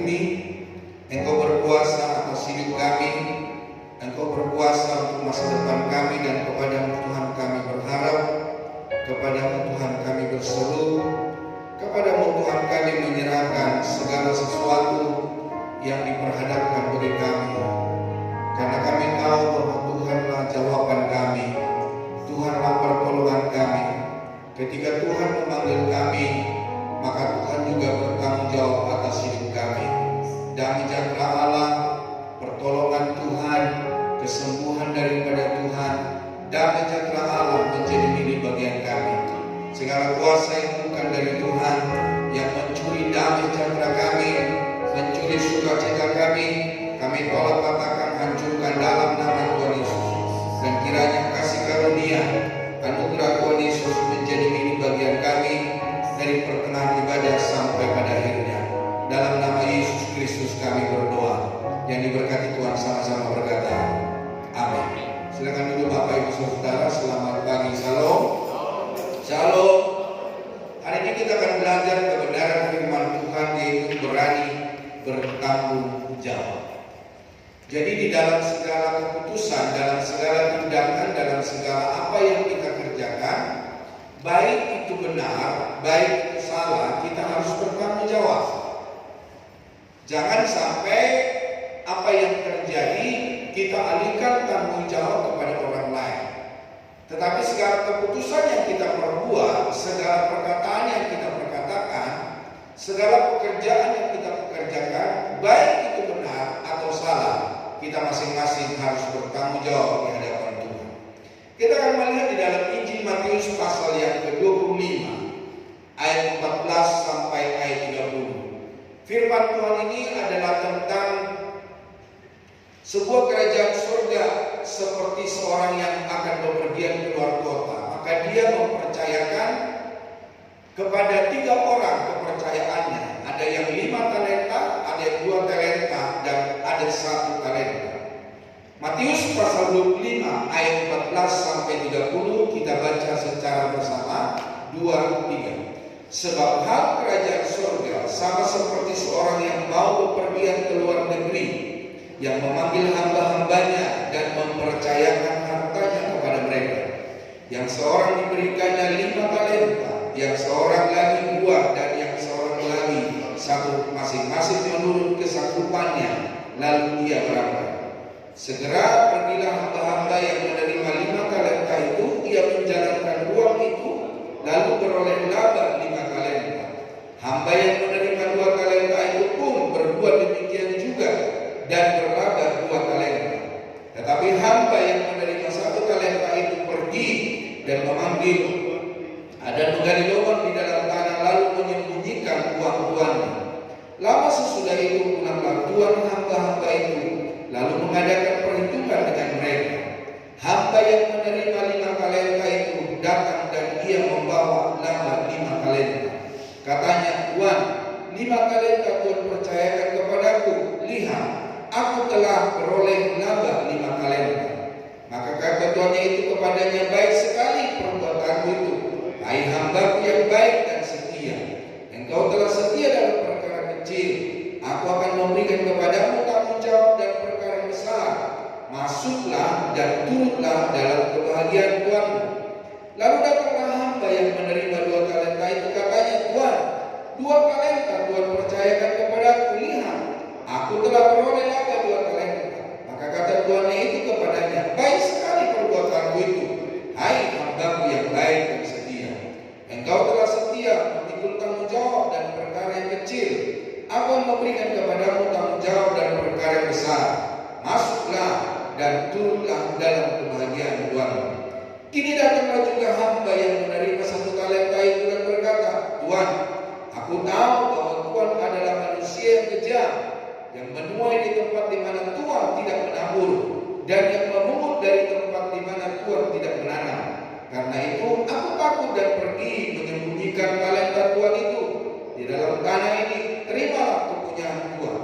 bumi. Engkau berkuasa atas hidup kami, Engkau berkuasa untuk masa depan kami, dan kepadamu Tuhan kami berharap, kepadamu Tuhan kami berseru, kepadamu Tuhan kami menyerahkan segala sesuatu yang diperhadapkan bagi kami. Karena kami tahu bahwa Tuhanlah jawaban kami, Tuhanlah pertolongan kami. Ketika Tuhan memanggil kami, maka Tuhan juga bertanggung jawab atas hidup kami. Damai sejahtera Allah, pertolongan Tuhan, kesembuhan daripada Tuhan, damai sejahtera Allah menjadi milik bagian kami. Segala kuasa yang bukan dari Tuhan, yang mencuri damai sejahtera kami, mencuri sukacita kami tolak, patahkan, hancurkan dalam nama Tuhan Yesus. Dan kiranya kasih karunia, anugerah Tuhan Yesus menjadi milik bagian kami dari pertengahan ibadah sampai pada akhirnya. Dalam nama Yesus Kristus kami berdoa. Yang diberkati Tuhan sama-sama berkata, amin. Silakan duduk Bapak Ibu Saudara. Selamat pagi, Shalom. Shalom. Hari ini kita akan belajar kebenaran firman Tuhan, yaitu berani bertanggung jawab. Jadi di dalam segala keputusan, dalam segala tindakan, dalam segala apa yang kita kerjakan, baik itu benar, baik itu salah, kita harus bertanggung jawab. Jangan sampai apa yang terjadi kita alihkan tanggung jawab kepada orang lain. Tetapi segala keputusan yang kita perbuat, segala perkataan yang kita perkatakan, segala pekerjaan yang kita pekerjakan, baik itu benar atau salah, kita masing-masing harus bertanggung jawab di hadapan Tuhan. Kita akan melihat di dalam Injil Matius pasal yang ke-25 ayat 14 sampai ayat 30. Firman Tuhan ini adalah tentang sebuah kerajaan surga seperti seorang yang akan bepergian keluar kota. Maka dia mempercayakan kepada 3 orang kepercayaannya. Ada yang 5 talenta, ada yang 2 talenta, dan ada 1 talenta. Matius pasal 25 ayat 14 sampai 30 kita baca secara bersama 2-3. Sebab hal kerajaan surga sama seperti seorang yang mau bepergian ke luar negeri, yang memanggil hamba-hambanya dan mempercayakan hartanya kepada mereka. Yang seorang diberikannya 5 talenta, yang seorang lagi 2, dan yang seorang lagi 1, masing-masing menurut kesanggupannya. Lalu ia berangkat. Segera pergilah hamba-hamba yang menerima 5 talenta itu, ia menjalankan uang itu, lalu beroleh laba 5 talenta. Hamba yang menerima 2 talenta itu pun berbuat demikian juga, dan berlaba 2 talenta. Tetapi hamba yang menerima 1 talenta itu pergi dan memanggil, ada menggali lubang di dalam tanah, lalu menyembunyikan uang tuannya. Lama sesudah itu pulanglah tuan hamba-hamba itu, lalu mengadakan perhitungan dengan mereka. Hamba yang menerima 5 talenta itu datang dan ia membawa laba 5 talenta. Katanya, Tuan, 5 talenta Tuhan percayakan kepadaku. Lihat, aku telah beroleh laba 5 talenta. Maka kata tuannya itu kepadanya, baik sekali perbuatanmu itu, hai hambaku yang baik dan setia. Engkau telah setia dalam perkara kecil, aku akan memberikan kepadamu tanggung jawab dan perkara besar. Masuklah dan turutlah dalam kebahagiaan Tuanmu. Lalu datanglah hamba yang menerima 2 talenta itu. Katanya, Tuan, 2 talenta Tuhan percayakan kepadaku. Lihat, aku telah beroleh laba 2 talenta. Maka kata tuannya itu kepadanya, baik sekali perbuatanmu itu, hai hambaku yang baik dan setia. Engkau telah setia memikul tanggung jawab dan perkara yang kecil, aku memberikan kepadamu tanggung jawab dan perkara yang besar. Masuklah dan turutlah dalam kebahagiaan Tuanmu. Kini datanglah juga hamba yang menerima 1 talenta itu dan berkata, Tuan, aku tahu bahwa Tuan adalah manusia yang kejam, yang menuai di tempat di mana Tuan tidak menabur, dan yang memungut dari tempat di mana Tuan tidak menanam. Karena itu aku takut dan pergi menyembunyikan talenta Tuan itu di dalam tanah ini. Terimalah kepunyaan Tuan.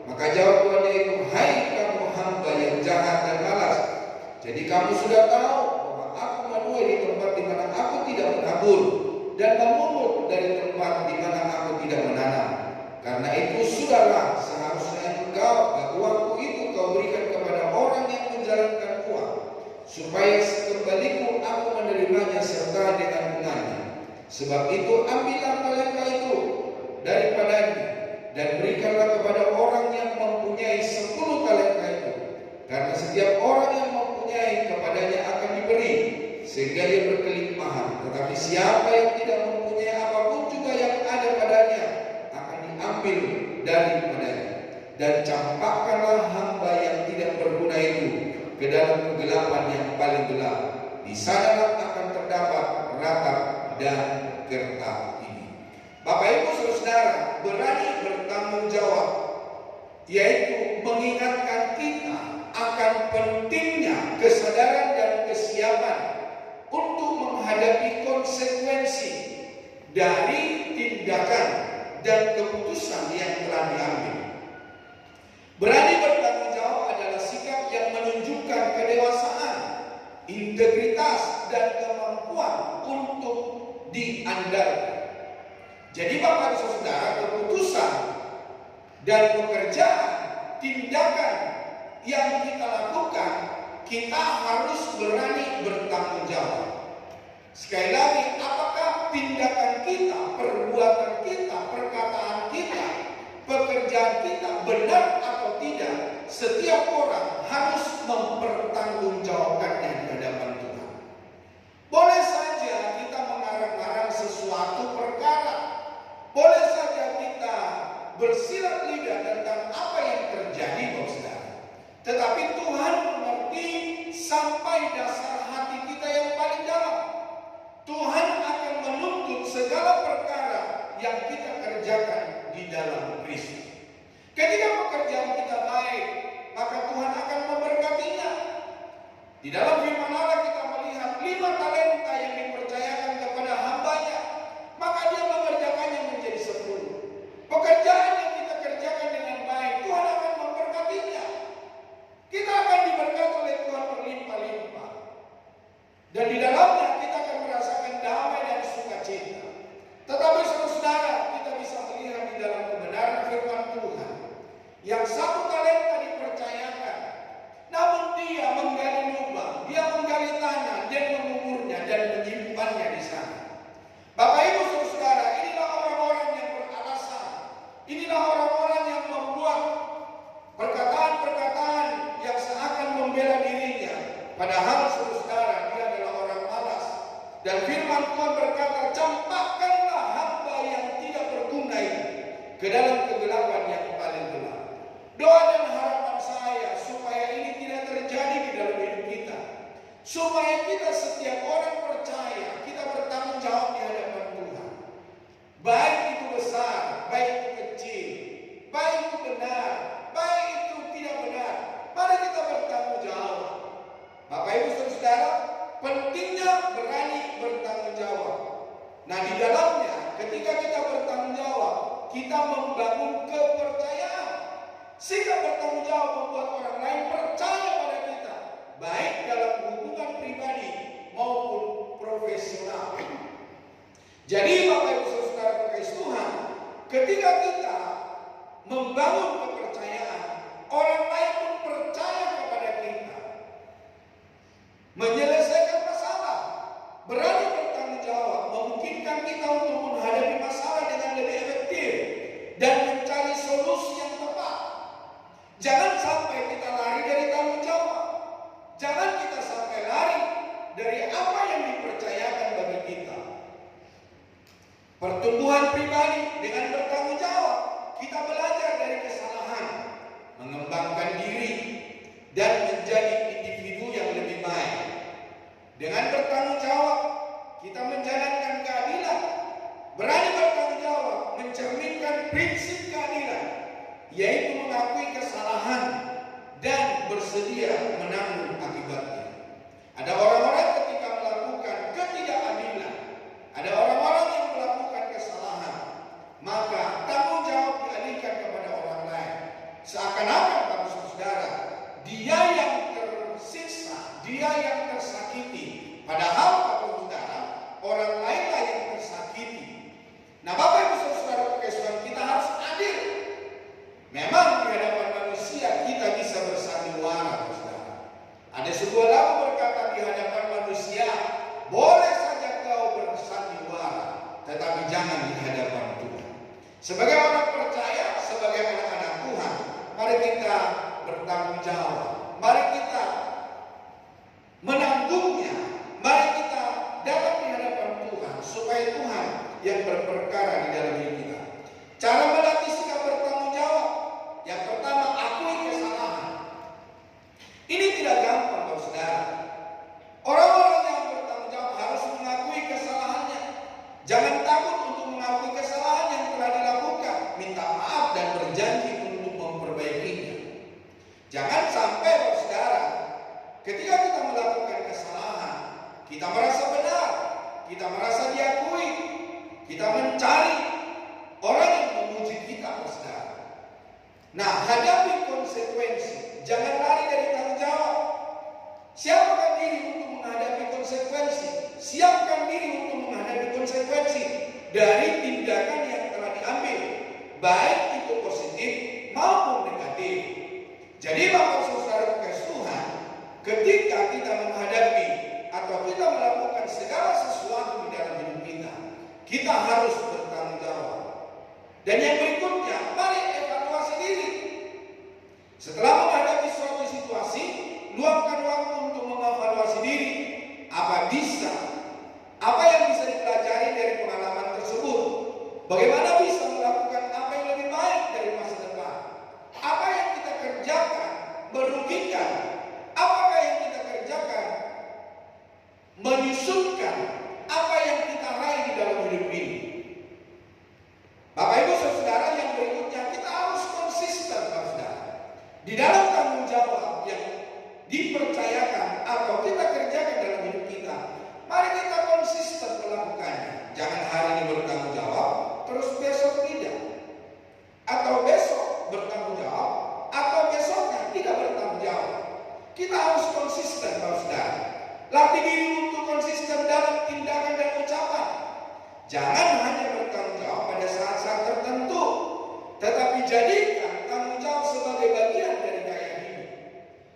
Maka jawab tuannya itu, hai kamu hamba yang jahat dan malas. Jadi kamu sudah tahu bahwa aku menuai di tempat di mana aku tidak menabur, dan memungut dari tempat di mana aku tidak menanam. Karena itu sudahlah, seharusnya uangku itu kau berikan kepada orang yang menjalankan uang, supaya sekembaliku aku menerimanya serta dengan bunganya. Sebab itu ambillah talenta itu daripadanya dan berikanlah kepada orang yang mempunyai 10 talenta itu. Karena setiap orang yang mempunyai kepadanya akan diberi, sehingga dia berkelimpahan. Tetapi siapa yang tidak mempunyai apapun juga yang ada padanya akan diambil daripadanya. Dan campakkanlah hamba yang tidak berguna itu ke dalam kegelapan yang paling gelap. Di sanalah akan terdapat ratap dan gertak ini. Bapak Ibu Saudara, berani bertanggung jawab, yaitu mengingatkan kita akan pentingnya kesadaran dan kesiapan untuk menghadapi konsekuensi dari tindakan dan keputusan yang telah diambil. Berani bertanggung jawab adalah sikap yang menunjukkan kedewasaan, integritas, dan kemampuan untuk diandalkan. Jadi Bapak Ibu Saudara, keputusan dan pekerjaan, tindakan yang kita lakukan, kita harus berani bertanggung jawab. Sekali lagi, apakah tindakan kita, perbuatan kita, perkataan kita, pekerjaan kita benar atau tidak? Setiap orang harus mempertanggungjawabkannya di hadapan Tuhan. Boleh saja kita mengarang-arang sesuatu perkara, boleh saja kita bersilat lidah tentang apa yang terjadi, Saudara. Tetapi Tuhan mengerti sampai dasar hati kita yang paling dalam. Tuhan akan menuntut segala perkara yang kita kerjakan di dalam Kristus. Ketika pekerjaan kita baik, maka Tuhan akan memberkatinya. Di dalam firman Allah kita melihat 5 talenta yang dipercayakan kepada hambanya, maka dia mengerjakannya menjadi 10. Pekerjaan yang kita kerjakan dengan baik, Tuhan akan memberkatinya. Kita akan diberkati oleh Tuhan berlimpah-limpah. Dan di dalamnya kita akan merasakan damai dan sukacita. Tetapi saudara, kita bisa melihat di dalam kebenaran firman Tuhan, yang 1 talenta dipercayakan, namun dia menggali lubang, dia menggali tanah, dan menguburnya dan menyimpannya di sana. Bapak Ibu Saudara, inilah orang-orang yang beralasan, inilah orang-orang yang membuat perkataan-perkataan yang seakan membela dirinya, padahal saudara, dia adalah orang malas. Dan firman Tuhan berkata, campakkanlah hamba yang tidak berguna itu ke dalam kegelapan yang paling gelap. Doa dan harapan saya supaya ini tidak terjadi di dalam hidup kita, supaya kita setiap orang percaya kita bertanggung jawab di hadapan Tuhan. Baik itu besar, baik itu kecil, baik itu benar, baik itu tidak benar, mari kita bertanggung jawab. Bapak Ibu Saudara, pentingnya berani bertanggung jawab. Nah, di dalamnya ketika kita bertanggung jawab, kita membangun kepercayaan. Sikap bertanggung jawab membuat orang lain percaya pada kita, baik dalam hubungan pribadi maupun profesional. Jadi Bapak Ibu Saudara terkasih Tuhan, ketika kita membangun kepercayaan, orang lain pun percaya kepada kita. Menyelesaikan masalah, berani bertanggung jawab, memungkinkan kita untuk menghadapi masalah dengan lebih efektif dan mencari solusi yang tepat. Jangan sampai kita lari dari tanggung jawab. Jangan kita sampai lari dari apa yang dipercayakan bagi kita. Pertumbuhan pribadi dengan bertanggung jawab, kita belajar dari kesalahan, mengembangkan diri, dan menjadi individu yang lebih baik. Dengan bertanggung jawab, kita menjalankan keadilan. Berani bertanggung jawab, mencerminkan prinsip keadilan, yaitu mengakui kesalahan dan bersedia menanggung akibatnya. Ada orang-orang ketika melakukan ketidakadilan, ada orang-orang yang melakukan kesalahan, maka tanggung jawab dialihkan kepada orang lain. Seakan-akan Bapak Saudara, dia yang tersiksa, dia yang tersakiti, padahal Bapak Saudara, orang lainlah yang tersakiti. Nah, Bapak Ibu Saudara, kita harus adil. sebagai anak-anak Tuhan, mari kita bertanggung jawab. Mari kita menanggungnya. Mari kita dapat di hadapan Tuhan, supaya Tuhan yang berperkara di dalam hidup kita. Cara melatih sikap bertanggung jawab. Yang pertama, akui kesalahan. Ini tidak gampang, saudara. Orang-orang yang bertanggung jawab harus mengakui kesalahannya. Jangan takut untuk mengakui kesalahan yang telah dilakukan. Minta maaf dan berjanji untuk memperbaikinya. Jangan sampai, saudara, ketika kita melakukan kesalahan, kita merasa benar, kita merasa diakui, kita mencari orang yang memuji kita, saudara. Nah, hadapi konsekuensi. Jangan lari dari tanggung jawab. Siapkan diri untuk menghadapi konsekuensi. Siapkan diri untuk menghadapi konsekuensi dari tindakan yang telah diambil, baik itu positif maupun negatif. Jadi Bapak Saudara kasih Tuhan, ketika kita menghadapi atau kita melakukan segala sesuatu di dalam hidup kita, kita harus bertanggung jawab. Dan yang berikutnya, mari evaluasi diri. Setelah menghadapi suatu situasi, luangkan waktu untuk mengevaluasi diri. Apa yang bisa dipelajari dari pengalaman tersebut? Bagaimana bisa melakukan apa yang lebih baik dari masa depan? Apa yang kita kerjakan merugikan? Apakah yang kita kerjakan menyusulkan apa yang kita raih di dalam hidup ini? Bapak Ibu Saudara, yang berikutnya kita harus konsisten, saudara, di dalam tanggung jawab yang dipercayakan atau kita kerjakan dalam hidup kita. Mari kita konsisten melakukannya. Jangan hari ini bertanggung jawab, terus besok tidak. Atau besok bertanggung jawab, atau besoknya tidak bertanggung jawab. Kita harus konsisten, saudara. Latih diri untuk konsisten dalam tindakan dan ucapan. Jangan hanya bertanggung jawab pada saat-saat tertentu, tetapi jadikan tanggung jawab sebagai bagian dari gaya hidup.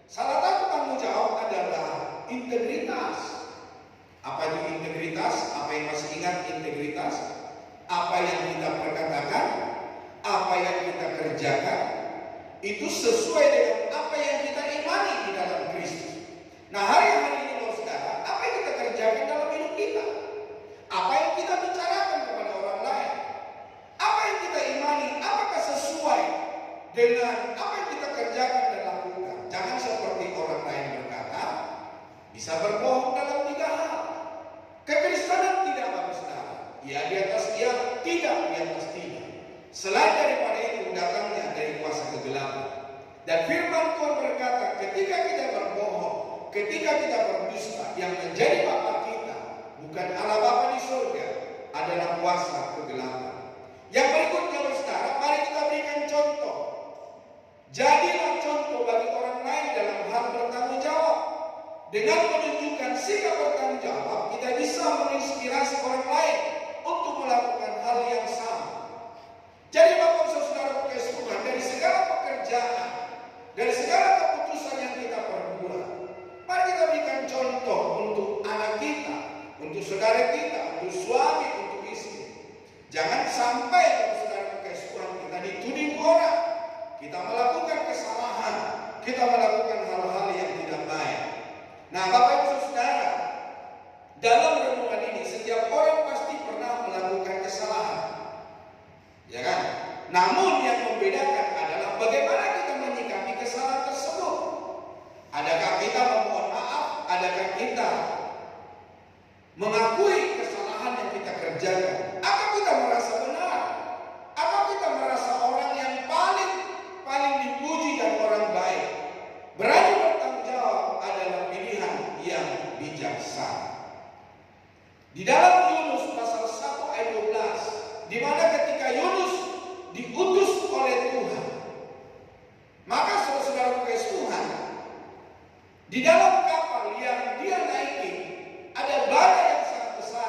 Salah satu tanggung jawab adalah integritas. Apa itu integritas? Apa yang masih ingat integritas? Apa yang kita perkatakan, apa yang kita kerjakan, itu sesuai dengan apa yang kita imani di dalam Kristus. Nah, hari-hari ini, saudara, apa yang kita kerjakan dalam hidup kita? Apa yang kita bicarakan kepada orang lain? Apa yang kita imani? Apakah sesuai dengan apa yang kita kerjakan dan lakukan? Jangan seperti orang lain berkata, bisa berbohong dalam 3 hal. Kekristenan tidak bagus, saudara. Ya di atas ya, tidak di atas tidak. Selain daripada itu datangnya dari kuasa kegelapan. Dan firman Tuhan berkata, ketika kita berbohong, ketika kita berdusta, yang menjadi bapa kita bukan Allah Bapa di surga, adalah kuasa kegelapan. Yang berikutnya, saudara, mari kita berikan contoh. Jadilah contoh bagi orang lain dalam hal bertanggung jawab. Dengan menunjukkan sikap bertanggung jawab, kita bisa menginspirasi orang lain untuk melakukan hal yang sama. Jadi Bapak Saudara kasih Tuhan, dari segala pekerjaan, dari segala keputusan yang kita perbuat, mari kita berikan contoh untuk anak kita, untuk saudara kita, untuk suami, untuk istri. Jangan sampai Bapak Saudara kasih Tuhan, kita dituding orang, kita melakukan kesalahan, kita melakukan hal-hal yang tidak baik. Nah, Bapak Ibu Saudara, dalam renungan ini setiap orang pasti pernah melakukan kesalahan, ya kan? Namun yang membedakan adalah bagaimana kita menyikapi kesalahan tersebut. Adakah kita memohon maaf? Adakah kita mengakui kesalahan yang kita kerjakan? Atau kita merasa benar? Atau kita merasa orang yang paling dipuji dan orang baik? Berani bertanggung jawab adalah pilihan yang bijaksana. Di dalam Yunus pasal 1 ayat 12, di mana ketika Yunus diutus oleh Tuhan, maka saudara-saudara kasih Tuhan, di dalam kapal yang dia naiki ada badai yang sangat besar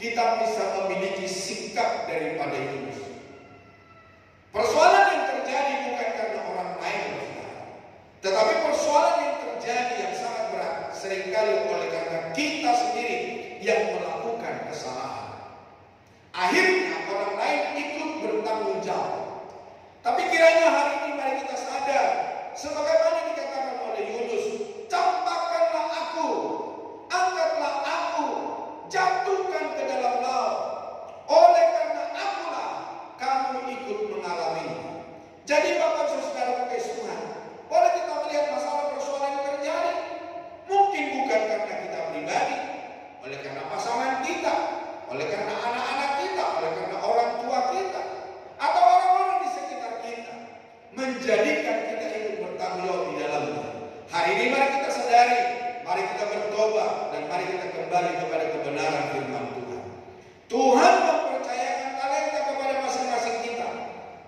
kita bisa memiliki sikap daripada Yunus. Persoalan yang terjadi bukan karena orang lain, tetapi persoalan yang terjadi yang sangat berat seringkali oleh karena kita sendiri yang melakukan kesalahan. Akhirnya orang lain ikut bertanggung jawab. Tapi kiranya hari ini mari kita sadar, sebagaimana dikatakan oleh Yunus, campakkanlah aku, angkatlah aku, jatuhkan ke dalam laut. Oleh karena akulah kamu ikut mengalami. Jadi Bapak Saudara kasih Tuhan, boleh kita melihat masalah persoalan yang terjadi. Mungkin bukan karena kita pribadi, oleh karena pasangan kita, oleh karena anak-anak kita, oleh karena orang tua kita, atau orang-orang di sekitar kita, menjadikan kita ikut bertanggung jawab di dalamnya. Hari ini mari kita sadari, mari kita bertobat, dan mari kita kembali kepada kebenaran firman Tuhan. Tuhan mempercayakan talenta kepada masing-masing kita.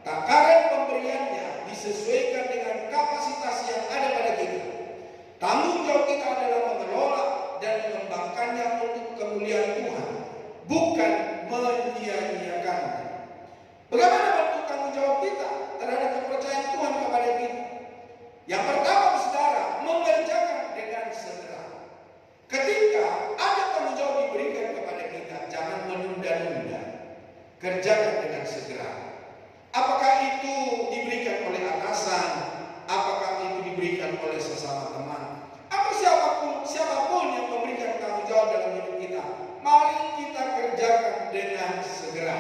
Takaran pemberiannya disesuaikan dengan kapasitas yang ada pada kita. Tanggung jawab kita adalah mengelola dan mengembangkannya untuk kemuliaan Tuhan, bukan menyia-nyiakannya. Bagaimana bentuk tanggung jawab kita terhadap kepercayaan Tuhan kepada kita? Yang pertama, saudara, mengerjakan dengan segera. Ketika ada tanggung jawab diberikan kepada kita, jangan menunda-nunda. Kerjakan dengan segera. Apakah itu diberikan oleh atasan? Apakah itu diberikan oleh sesama teman? Atau siapapun yang memberikan tanggung jawab dalam hidup kita, mari kita kerjakan dengan segera.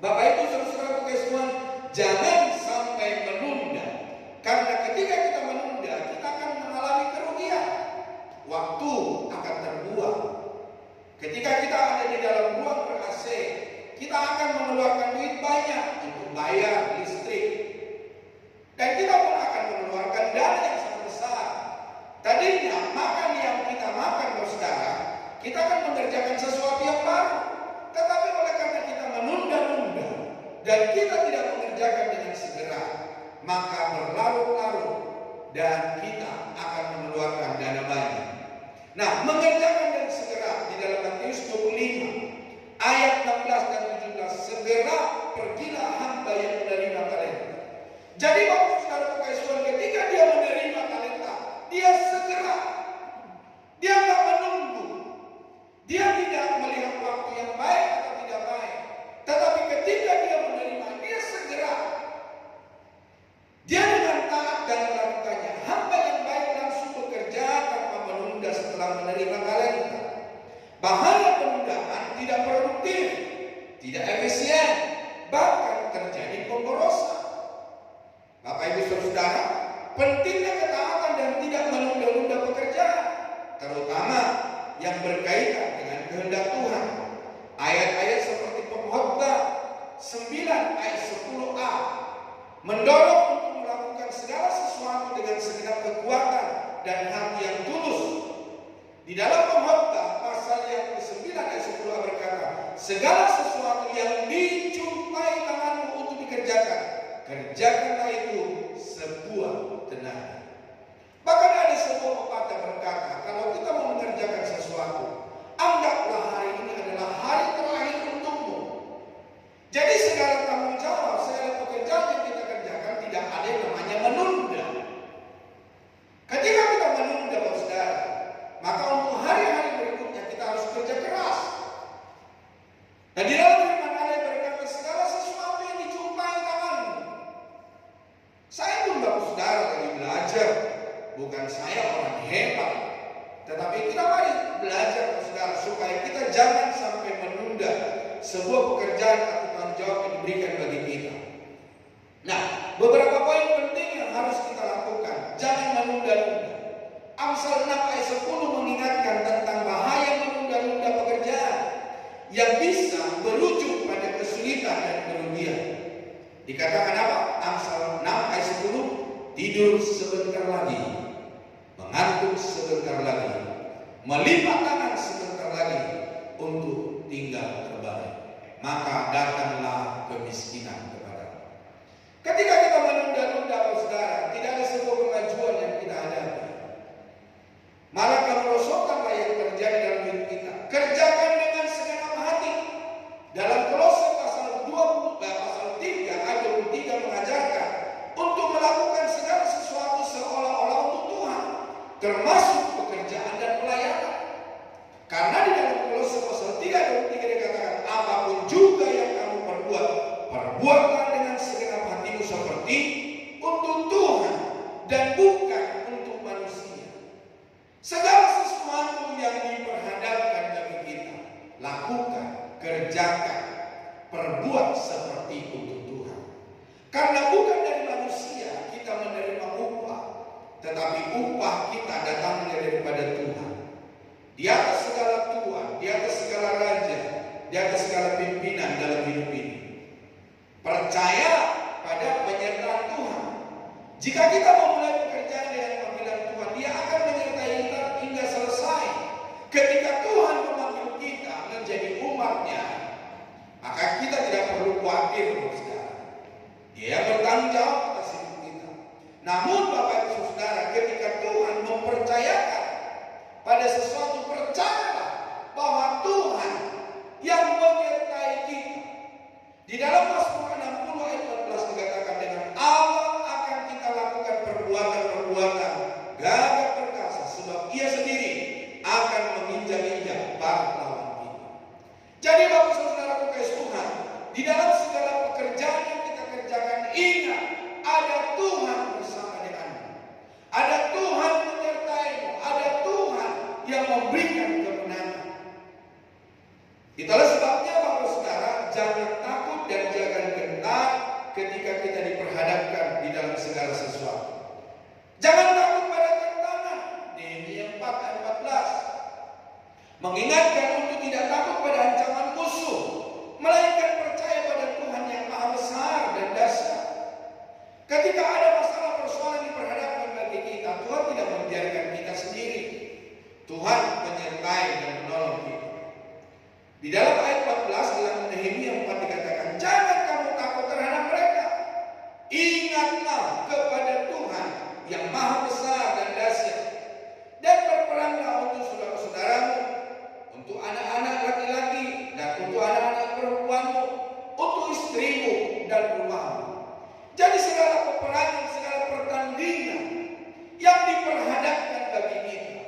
Bapak Ibu saudara kasih Tuhan, jangan sampai menunda. Karena ketika kita menunda, kita akan mengalami kerugian. Waktu akan terbuang. Ketika kita ada di dalam ruang ber-AC, kita akan mengeluarkan duit banyak untuk bayar listrik. Dan kita pun akan mengeluarkan dana yang sangat besar. Tadinya makan yang kita makan, saudara, kita akan mengerjakan sesuatu yang baru. Tetapi oleh karena kita menunda-nunda dan kita tidak mengerjakan dengan segera, maka berlarut-larut dan kita akan mengeluarkan dana banyak. Nah, mengerjakan dengan segera di dalam Matius 25 ayat 16 dan 17, segera pergilah hamba yang menerima talenta. Jadi waktu saudara kasih Tuhan, ketika dia menerima talenta, dia segera, dia tak menunggu, dia tidak melihat waktu yang baik atau tidak baik, tetapi ketika dia menerima, dia segera, dia dengan taat dan melakukannya. Hamba yang baik langsung bekerja tanpa menunda setelah menerima talenta. Bahaya penundaan tidak produktif, tidak efisien, bahkan terjadi pemborosan. Bapak Ibu saudara, pentingnya ketaatan dan tidak menunda-nunda pekerjaan, terutama yang berkaitan dengan kehendak Tuhan. Ayat-ayat seperti Pengkhotbah 9 ayat 10a mendorong untuk melakukan segala sesuatu dengan segenap kekuatan dan hati yang tulus. Di dalam Pengkhotbah pasal yang ke-9 ayat 10a berkata, segala sesuatu yang dijumpai tanganmu untuk dikerjakan, kerjakanlah itu sebuah tenaga. Bahkan ada sebuah pepatah berkata, kalau kita mau mengerjakan sesuatu, anggaplah hari ini adalah hari terakhir untukmu. Jadi segala tanggung jawab, segala pekerjaan yang kita kerjakan tidak ada yang namanya menunda. Ketika kita menunda, saudara, maka untuk hari-hari berikutnya kita harus kerja keras. Nah, di dalam firman Allah berkata, segala sesuatu yang dijumpai tanganmu. Saya pun bapak saudara lagi belajar, bukan saya orang hebat, tetapi kita mari belajar saudara, supaya kita jangan sampai menunda sebuah pekerjaan atau tanggung jawab yang diberikan bagi kita. Nah, beberapa poin penting yang harus kita lakukan. Jangan menunda-nunda. Amsal 6 ayat 10 mengingatkan tentang bahaya menunda-nunda pekerjaan yang bisa berujung pada kesulitan dan kerugian. Dikatakan apa? Amsal 6 ayat 10, tidur sebentar lagi, mengantuk sebentar lagi, melipat tangan sebentar lagi untuk tinggal terbalik, maka datanglah kemiskinan kepadamu. Ketika kita menunda-nunda, saudara, tidak ada sebuah kemajuan yang kita hadapi. Malah kemerosotanlah yang terjadi dalam hidup kita. Kerjakan dengan segenap hati. Karena di dalam Kolose pasal 3:23 dikatakan, apapun juga yang kamu perbuat, perbuatlah dengan segenap hatimu seperti untuk Tuhan dan bukan untuk manusia. Segala sesuatu yang diperhadapkan bagi kita, lakukan, kerjakan, perbuat seperti untuk Tuhan. Karena bukan dari manusia kita menerima upah, tetapi upah kita datangnya daripada Tuhan. Di atas segala tuan, di atas segala raja, di atas segala pimpinan dalam hidup ini. Percaya pada penyertaan Tuhan. Jika kita memulai pekerjaan dengan panggilan Tuhan, Dia akan menyertai kita hingga selesai. Ketika Tuhan memanggil kita menjadi umat-Nya, maka kita tidak perlu khawatir, saudara. Dia bertanggung jawab atas hidup kita. Namun Bapak Ibu Saudara, ketika Tuhan mempercayakan pada sesuatu, percayalah bahwa Tuhan yang menyertai kita. Di dalam Mazmur 60 ayat 14 dikatakan, dengan Allah akan kita lakukan perbuatan-perbuatan gagah perkasa, sebab Ia sendiri akan menginjak-injak barat lawan kita. Jadi Bapak Saudara kasih Tuhan, di dalam segala pekerjaan yang kita kerjakan, ingat ada Tuhan bersama denganmu. Ada Tuhan menyertaimu, ada Tuhan yang memberikan kemenangan. Itulah sebabnya Bapak Saudara, jangan takut dan jangan gentar ketika kita diperhadapkan di dalam segala sesuatu. Jangan takut pada tantangan. Nehemia 4:14 mengingatkan untuk tidak takut pada ancaman musuh, melainkan percaya pada Tuhan yang Maha Besar dan dahsyat. Ketika ada masalah persoalan diperhadapkan bagi kita, Tuhan tidak membiarkan kita sendiri. Tuhan menyertai dan menolong kita. Di dalam ayat 14 dalam Nehemia 4 dikatakan, jangan kamu takut terhadap mereka. Ingatlah kepada Tuhan yang Maha Besar dan dahsyat, dan berperanglah untuk saudara-saudaramu, untuk anak-anak laki-laki dan untuk anak-anak perempuanmu, untuk istrimu dan rumahmu. Jadi segala peperangan, segala pertandingan yang diperhadapkan bagi kita,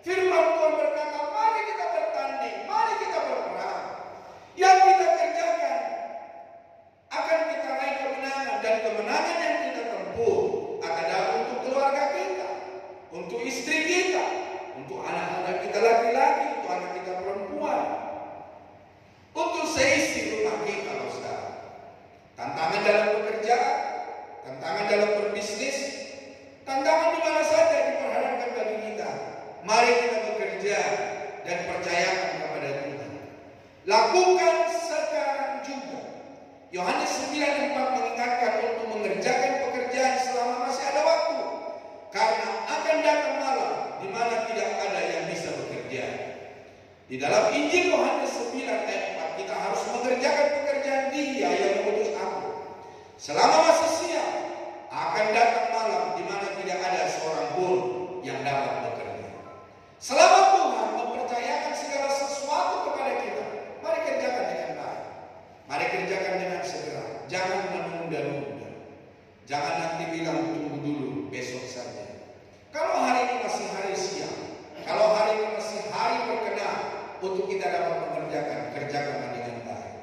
firman Tuhan berkata, mari kita bertanding, mari kita berperang. Yang kita kerjakan akan kita raih kemenangan, dan kemenangan yang kita tempuh akan datang untuk keluarga kita, untuk istri kita, untuk anak-anak kita laki-laki, untuk anak kita perempuan, untuk seisi rumah kita, saudara. Tantangan dalam pekerjaan, tantangan dalam berbisnis, tantangan di mana saja diperhadapkan bagi kita, mari kita bekerja dan percayakan kepada Tuhan. Lakukan sekarang juga. Yohanes 9:4 mengingatkan untuk mengerjakan pekerjaan selama masih ada waktu, karena akan datang malam di mana tidak ada yang bisa bekerja. Di dalam Injil Yohanes 9:4 kita harus mengerjakan pekerjaan Dia yang mengutus aku. Selama masih siang akan datang malam di mana tidak ada seorang pun yang dapat bekerja. Selama Tuhan mempercayakan segala sesuatu kepada kita, mari kerjakan dengan baik. Mari kerjakan dengan segera. Jangan menunda-nunda. Jangan nanti bilang tunggu dulu, besok saja. Kalau hari ini masih hari siang, kalau hari ini masih hari berkenan untuk kita dapat mengerjakan, kerjakan dengan baik.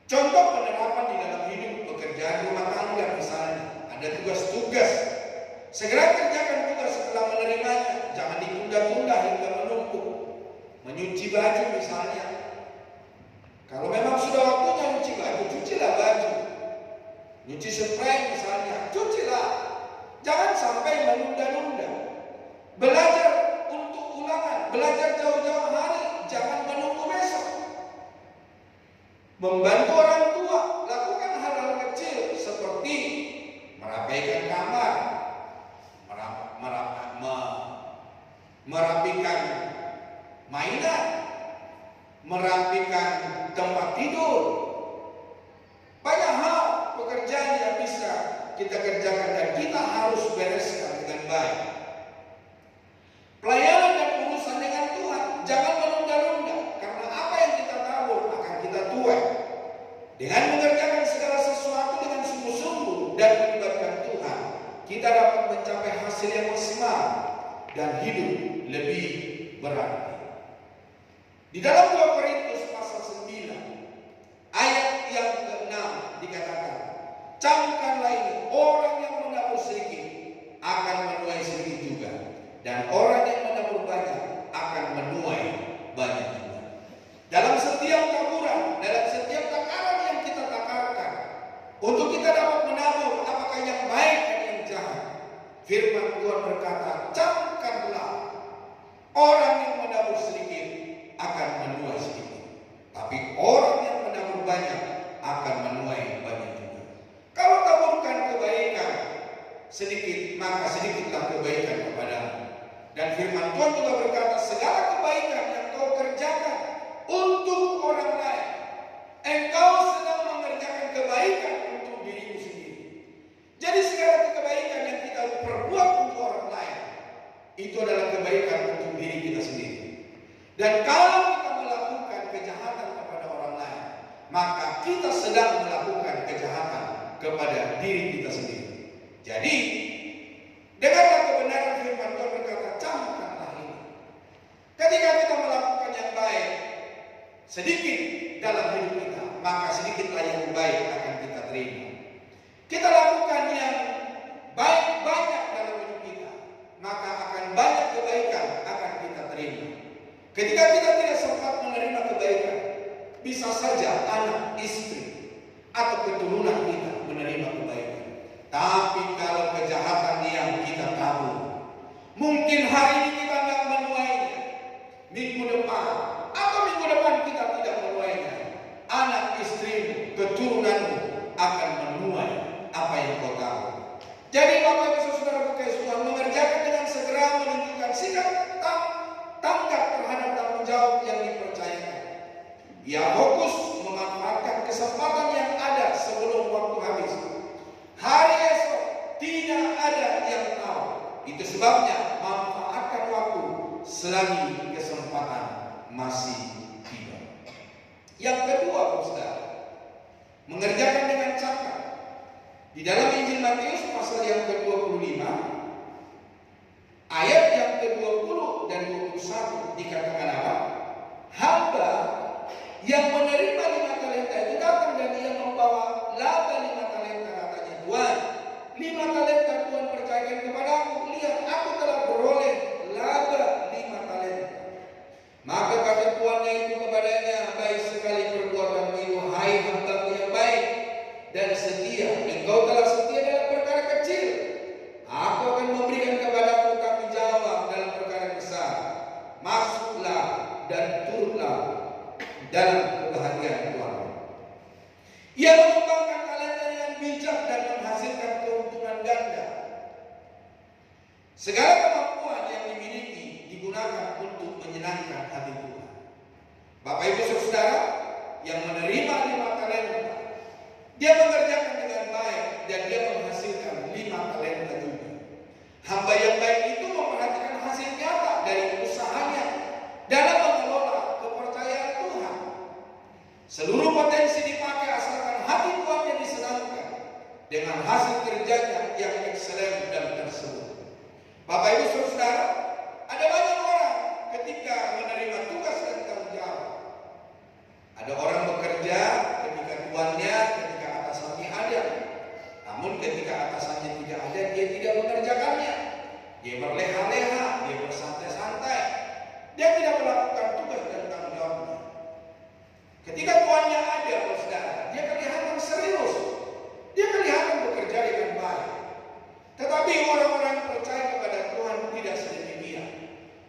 Contoh penerapan di dalam hidup pekerjaan rumah tangga misalnya, ada tugas-tugas. Segera kerjakan tugas setelah menerimanya, jangan ditunda-tunda hingga menumpuk. Menyuci baju misalnya, kalau memang sudah waktunya nyuci baju, cucilah baju. Nyuci spray misalnya, cucilah. Jangan sampai menunda-nunda. Belajar untuk ulangan, belajar jauh-jauh hari, jangan menunggu besok. Membantu orang tua, lakukan hal-hal kecil seperti merapaikan kamar, merapikan mainan, merapikan tempat tidur. Banyak hal pekerjaan yang bisa kita kerjakan dan kita harus bereskan dengan baik. Pelayanan dan urusan dengan Tuhan, jangan menunda-nunda, karena apa yang kita tabur akan kita tuai. Dengan mengerjakan segala sesuatu dengan sungguh-sungguh dan melibatkan Tuhan, kita dapat mencapai hasil yang maksimal dan hidup lebih berarti. berarti. Di dalam 2 Korintus pasal 9 ayat yang ke-6 dikatakan, camkanlah ini, orang yang menabur sedikit akan menuai sedikit juga, dan orang yang menabur banyak akan menuai banyak juga. Dalam setiap taburan, dalam setiap takaran yang kita takarkan, untuk kita dapat menabur apakah yang baik dan yang jahat, firman Tuhan berkata, camkanlah, orang yang menabur sedikit akan menuai sedikit, tapi orang yang menabur banyak akan menuai banyak juga. Kalau taburkan kebaikan sedikit, maka sedikitlah kebaikan kepadamu. Dan firman Tuhan juga berkata, segala kebaikan yang kau kerjakan untuk orang lain, engkau sedang mengerjakan kebaikan untuk dirimu sendiri. Jadi segala kebaikan yang kita perbuat untuk orang lain, itu adalah kebaikan untuk diri kita sendiri. Dan kalau kita melakukan kejahatan kepada orang lain, maka kita sedang melakukan kejahatan kepada diri kita sendiri. Jadi, dengarlah kebenaran firman Tuhan berkata, camkanlah ini. Ketika kita melakukan yang baik sedikit dalam hidup kita, maka sedikitlah yang baik akan kita terima. Kita lakukan yang baik banyak dalam hidup kita, maka akan banyak kebaikan akan kita terima. Ketika kita tidak sempat menerima kebaikan, bisa saja anak, istri, atau keturunan kita menerima kebaikan. Tapi kalau kejahatan yang kita tahu, mungkin hari ini kita nggak menuainya, minggu depan atau minggu depan kita tidak menuainya, anak, istrimu, keturunanmu akan menuai apa yang kau tahu. Jadi Bapak Ibu Saudara kekasih Tuhan, mengerjakan dengan segera menunjukkan sikap tanggap terhadap tanggung jawab yang dipercayakan. Ia fokus memanfaatkan kesempatan yang ada sebelum waktu habis. Hari esok tidak ada yang tahu. Itu sebabnya manfaatkan waktu selagi kesempatan masih tiba. Yang kedua, Saudara, mengerjakan dengan cakap. Di dalam Injil Matius pasal yang ke-25 ayat yang ke-20 dan 21 dikatakan apa? Hamba yang menerima 5 talenta itu datang dan ia membawa laba 5 talenta, katanya, Tuhan, 5 talenta Tuhan percayakan kepadaku, lihat aku telah beroleh laba 5 talenta. Maka kata tuannya itu kepadanya, baik sekali perbuatanmu itu, hai hambaku yang baik dan setia, engkau telah setia dalam perkara kecil, aku akan memberikan kepadamu tanggung jawab dalam perkara besar. Masuklah dan turutlah dalam kebahagiaan Tuhan. Ia mengembangkan talenta dengan bijak dan menghasilkan keuntungan ganda. Segala kemampuan yang dimiliki digunakan untuk menyenangkan hati Tuhan. Bapak Ibu Saudara yang menerima 5 talenta, dia mengerjakan dengan baik dan dia menghasilkan 5 talenta juga. Hamba yang baik itu memperhatikan hasil nyata dari usahanya dalam mengelola kepercayaan Tuhan. Seluruh potensi dipakai asalkan hati Tuhannya disenangkan dengan hasil kerjanya yang ekselen dan tersebut. Bapak Ibu Saudara, ada banyak orang ketika menerima tugas dan tanggung jawab. Ada orang bekerja ketika tuannya, ketika atasannya ada. Namun ketika atasannya tidak ada, dia tidak mengerjakannya. Dia berleha-leha, dia bersantai-santai. Dia tidak melakukan tugas dan tanggung jawabnya. Ketika tuannya ada, saudara, dia kelihatan serius. Dia kelihatan bekerja dengan baik. Tetapi orang-orang yang percaya kepada Tuhan tidak sedemikian.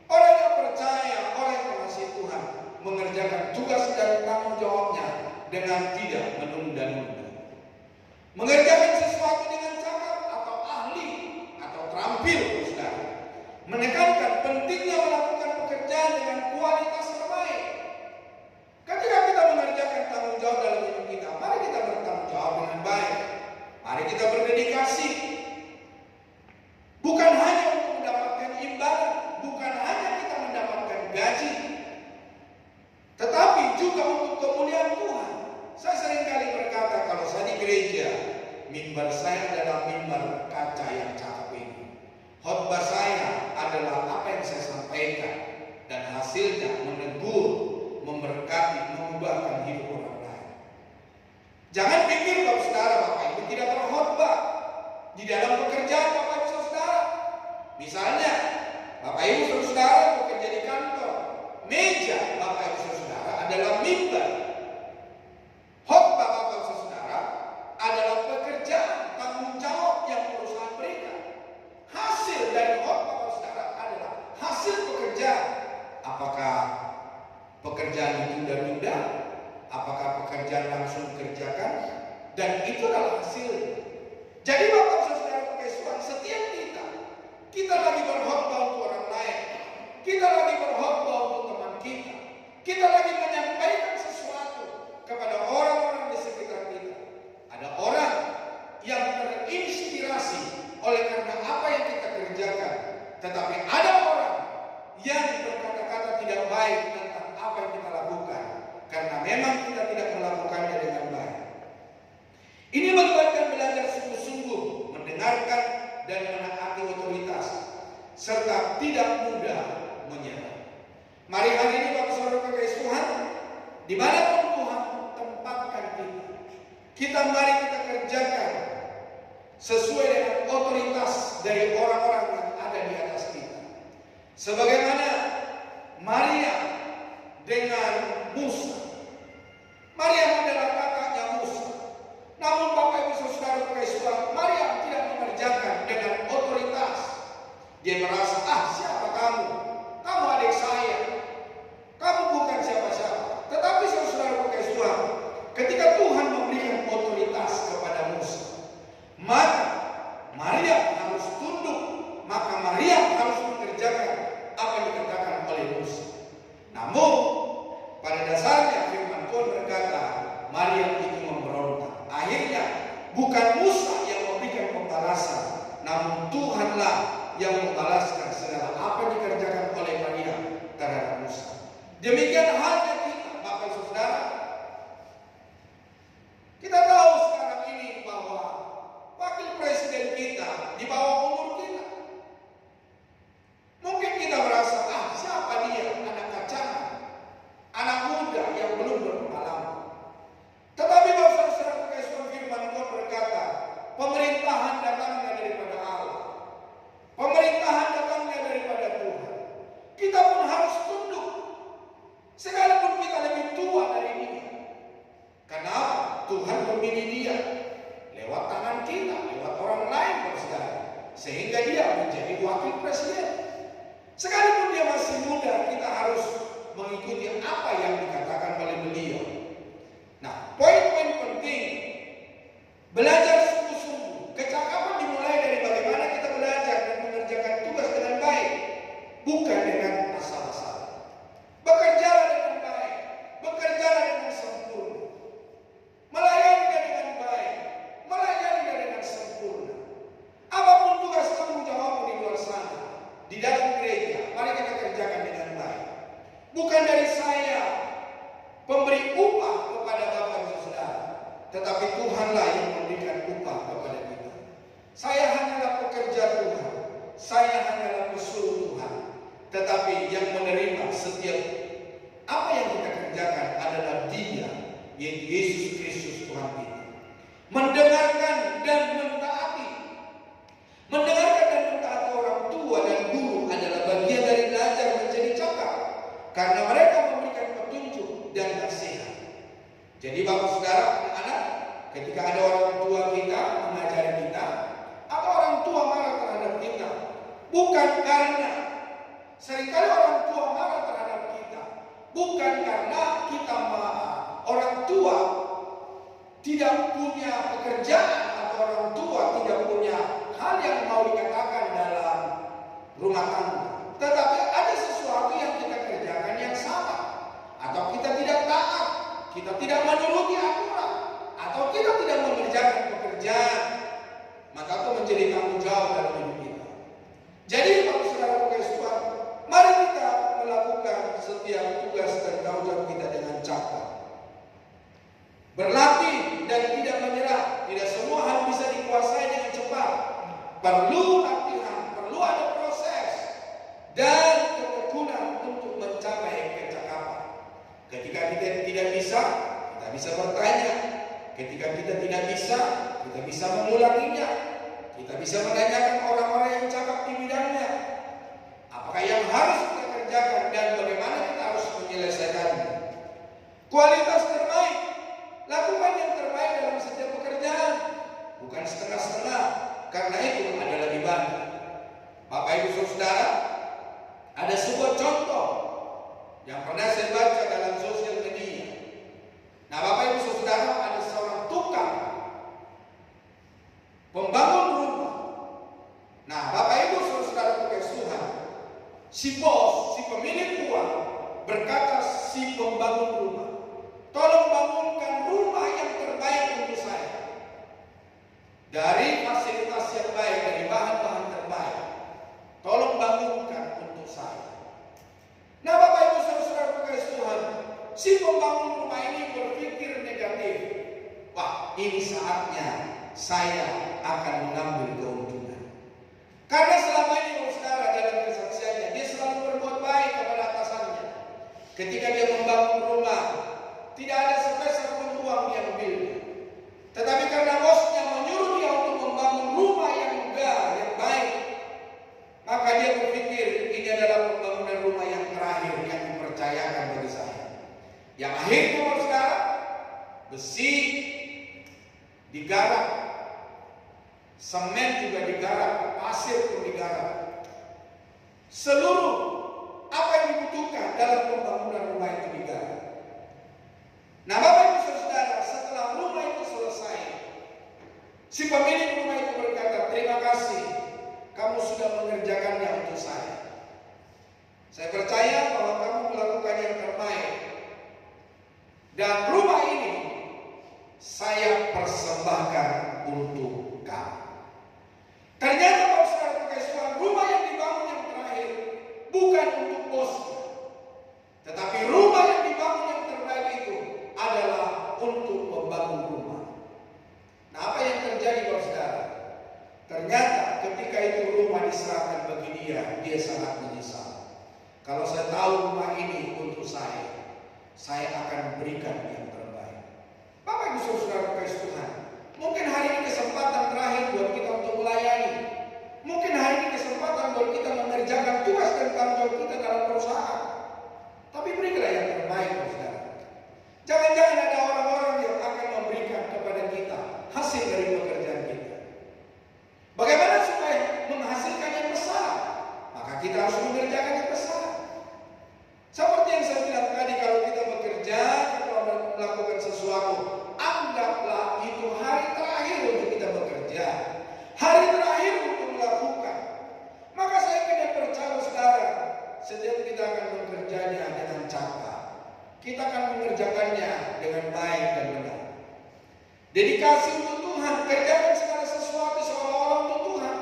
Orang yang percaya, orang yang mengasihi Tuhan, mengerjakan tugas dan tanggung jawabnya dengan tidak menunda-nunda. Mengerjakan sesuatu dengan cakap atau ahli atau terampil, saudara. Menekankan pentingnya melakukan pekerjaan dengan kualitas terbaik. Ketika kita mengerjakan tanggung jawab dalam hidup kita, mari kita bertanggung jawab dengan baik. Mari kita berdedikasi. Bukan hanya untuk mendapatkan imbalan, bukan hanya kita mendapatkan gaji, tetapi juga untuk kemuliaan Tuhan. Saya seringkali berkata, kalau saya di gereja, mimbar saya adalah mimbar kaca yang cakep ini. Khotbah saya adalah apa yang saya sampaikan, dan hasil hasilnya menegur, memberkati, mengubahkan hidup orang lain. Jangan pikir Bapak Saudara, Bapak Ibu tidak berkhotbah di dalam pekerjaan Bapak Ibu Saudara. Misalnya, Bapak Ibu Saudara bekerja di kantor, meja Bapak Ibu Saudara adalah mimbar. Khotbah Bapak Ibu Saudara adalah pekerjaan, tanggung jawab yang perusahaan berikan. Hasil dari khotbah Bapak Saudara adalah hasil pekerjaan. Apakah pekerjaan ditunda-tunda? Apakah pekerjaan langsung dikerjakan? Dan itu adalah hasil. Jadi Bapak Saudara Tuhan, setiap kita lagi berkhotbah untuk orang lain, kita lagi berkhotbah untuk teman kita lagi menyampaikan sesuatu kepada orang-orang di sekitar kita. Ada orang yang terinspirasi oleh karena apa yang kita kerjakan, tetapi ada orang yang berkata-kata tidak baik tentang apa yang kita lakukan karena memang kita tidak melakukannya dengan baik. Ini melibatkan belajar sungguh-sungguh mendengarkan dan menaati otoritas serta tidak mudah menyerah. Mari hari ini Bapak Saudara kekasih Tuhan, dimanapun Tuhan tempatkan kita mari kita kerjakan sesuai dengan otoritas dari orang-orang yang ada di atas kita. Sebagaimana Maria dengan Musa. Maria adalah kakaknya Musa. Namun Bapak Ibu Saudara kekasih Tuhan, Maria tidak mengerjakan dengan otoritas. Dia merasa, siapa kamu? Kamu adik saya. Kamu bukan siapa-siapa. Tetapi saudara kekasih Tuhan, ketika Tuhan memberikan otoritas kepada Musa, maka Maria harus tunduk. Maka Maria harus mengerjakan apa yang dikatakan oleh Musa. Namun pada dasarnya firman Tuhan berkata, Maria itu memberontak. Akhirnya bukan Musa yang memberikan pembalasan, namun Tuhanlah yang membalaskan segala apa yang dikerjakan oleh Maria terhadap Musa. Demikian halnya kita, Bapak Ibu Saudara. Kita tahu sekarang ini bahwa wakil presiden kita di bawah umur kita. Mungkin kita merasa, siapa dia? Anak kacangan, anak muda yang belum berpengalaman. Tetapi Bapak Saudara kekasih firman Tuhan berkata, pemerintahan datangnya daripada Allah. Pemerintahan datangnya daripada Tuhan. Kita pun harus tunduk. Sekalipun kita lebih tua dari dia. Kenapa? Tuhan memilih dia lewat tangan kita, lewat orang lain bersaudara, sehingga dia menjadi wakil presiden. Sekalipun dia masih muda, kita harus mengikuti apa yang dikatakan oleh beliau. Nah, poin-poin penting belajar sungguh-sungguh. Kecakapan dimulai dari bagaimana kita belajar dan mengerjakan tugas dengan baik, bukan dengan asal-asalan. Bekerjalah dengan baik, bekerjalah dengan sempurna, melayaninya dengan baik, melayaninya dengan sempurna. Apapun tugas tanggung jawabmu di luar sana, di dalam gereja, mari kita kerjakan dengan baik. Bukan dari saya pemberi upah kepada Bapak Ibu Saudara, tetapi Tuhanlah yang memberikan upah kepada kita. Saya hanyalah pekerja Tuhan, saya hanyalah pesuruh Tuhan, tetapi yang menerima setiap apa yang kita kerjakan adalah Dia, yaitu Yesus Kristus Tuhan kita. Mendengarkan dan mentaati. Mendengarkan dan mentaati orang tua dan guru adalah bagian dari belajar menjadi cakap, karena mereka memberikan petunjuk dan nasihat. Jadi Bapak Saudara, anak-anak, ketika ada orang tua kita mengajari kita, atau orang tua marah terhadap kita, bukan karena seringkali orang tua marah terhadap kita, bukan karena kita orang tua tidak punya pekerjaan atau orang tua tidak punya hal yang mau dikatakan dalam rumah tangga, tetapi ada sesuatu yang kita kerjakan yang salah, atau kita tidak taat, kita tidak menuruti aturan, atau kita tidak mengerjakan pekerjaan, maka itu menjadi tanggung jawab dalam hidup kita. Jadi Bapak Saudara kekasih Tuhan, mari kita melakukan setiap tugas dan tanggung jawab kita dengan cakap, berlatih dan tidak menyerah. Tidak semua hal bisa dikuasai dengan cepat. Perlu latihan, perlu ada proses dan ketekunan untuk mencapai kita bisa bertanya. Ketika kita tidak bisa, kita bisa mengulanginya. Kita bisa menanyakan orang-orang yang cakap di bidangnya. Apakah yang harus kita kerjakan dan bagaimana kita harus menyelesaikannya. Kualitas terbaik, lakukan yang terbaik dalam setiap pekerjaan, bukan setengah-setengah, karena itu ada lebih banyak. Bapak Ibu Saudara, ada sebuah contoh yang pernah saya baca dalam sosial media. Nah, Bapak Ibu Saudara, ada seorang tukang pembangun rumah. Nah, Bapak Ibu Saudara kasih Tuhan, si bos, si pemilik uang berkata si pembangun rumah, tolong bangunkan rumah yang terbaik untuk saya. Dari fasilitas yang baik, dari bahan-bahan terbaik. Tolong bangunkan untuk saya. Nah, Bapak Ibu Saudara kasih Tuhan, si pembangun rumah ini berpikir negatif. Wah, ini saatnya saya akan mengambil keuntungan. Karena selama ini saudara dalam kesaksiannya, dia selalu berbuat baik kepada atasannya. Ketika dia membangun rumah, tidak ada sepeser pun uang yang ambilnya. Tetapi karena bosnya menyuruh dia untuk membangun rumah yang megah, yang baik, maka dia berpikir ini adalah pembangunan rumah yang terakhir yang dipercayakan bagi saya. Yang akhirnya saudara, besi digarap, semen juga digarap, pasir pun digarap. Seluruh apa yang dibutuhkan dalam pembangunan rumah itu digarap. Nah, Bapak Ibu Saudara, setelah rumah itu selesai, si pemilik rumah itu berkata, terima kasih, kamu sudah mengerjakannya untuk saya. Saya percaya bahwa kamu melakukan yang terbaik. Dan rumah ini saya persembahkan untuk kamu. Ternyata Bapak Saudara kasih Tuhan, rumah yang dibangun yang terakhir bukan untuk bosnya, tetapi rumah yang dibangun yang terbaik itu adalah untuk membangun rumah. Nah, apa yang terjadi Bapak Saudara? Ternyata ketika itu rumah diserahkan bagi dia sangat menyesal. Kalau saya tahu rumah ini untuk saya akan berikan yang terbaik. Bapak Ibu Saudara kasih Tuhan, mungkin hari ini kesempatan terakhir buat kita untuk melayani. Mungkin hari ini kesempatan buat kita mengerjakan tugas dan tanggung jawab kita dalam perusahaan. Tapi berikanlah yang terbaik, saudara. Jangan-jangan ada orang-orang yang akan memberikan kepada kita hasil dari pekerjaan kita. Bagaimana supaya menghasilkan yang besar? Maka kita harus mengerjakan yang besar. Seperti yang saya bilang tadi, kalau kita bekerja atau melakukan sesuatu, anggaplah itu hari terakhir untuk kita bekerja, hari terakhir untuk melakukan. Maka saya tidak percaya saudara, setiap kita akan bekerjanya dengan cakap, kita akan mengerjakannya dengan baik dan benar. Dedikasi untuk Tuhan, kerjakan segala sesuatu seolah-olah untuk Tuhan,